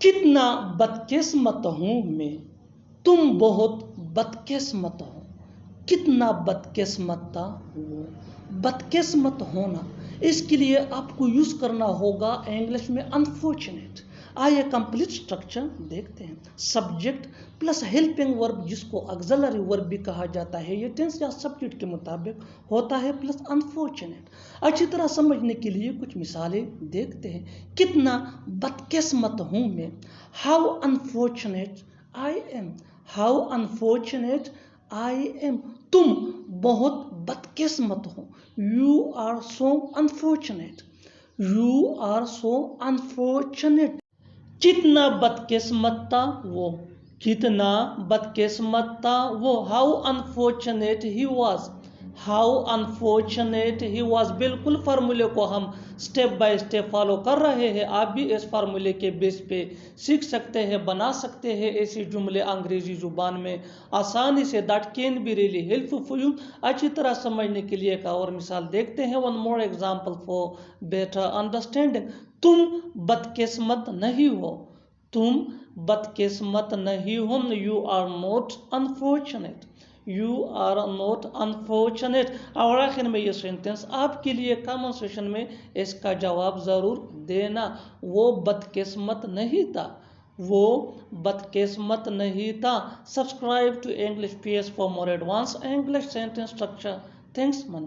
کتنا بدقسمت ہوں میں، تم بہت بدقسمت ہو۔ کتنا بدقسمت تھا وہ، بدقسمت ہونا، اس کے لیے آپ کو یوز کرنا ہوگا انگلش میں انفارچونیٹ۔ آئیے کمپلیٹ اسٹرکچر دیکھتے ہیں۔ سبجیکٹ پلس ہیلپنگ ورب، جس کو آگزیلری ورب بھی کہا جاتا ہے، یہ ٹینس یا سبجیکٹ کے مطابق ہوتا ہے، پلس انفارچونیٹ۔ اچھی طرح سمجھنے کے لیے کچھ مثالیں دیکھتے ہیں۔ کتنا بدقسمت ہوں میں، how unfortunate I am, how unfortunate I am, تم بہت بدقسمت ہو، you are so unfortunate, you are so unfortunate. کتنا بدقسمت تھا وہ، کتنا بدقسمت تھا وہ، how unfortunate he was, how unfortunate he was. بالکل فارمولے کو ہم سٹیپ بائی سٹیپ فالو کر رہے ہیں، آپ بھی اس فارمولے کے بیس پہ سیکھ سکتے ہیں، بنا سکتے ہیں ایسے جملے انگریزی زبان میں آسانی سے۔ That can be really helpful you. اچھی طرح سمجھنے کے لیے ایک اور مثال دیکھتے ہیں۔ One more example for better understanding. تم بدقسمت نہیں ہو، تم بدقسمت نہیں ہو، you are not unfortunate, you are not unfortunate. اور آخر میں یہ سینٹینس آپ کے لیے کامن سیشن میں اس کا جواب ضرور دینا۔ وہ بدقسمت نہیں تھا، وہ بدقسمت نہیں تھا۔ Subscribe to English PS for more advance English sentence structure. Thanks من۔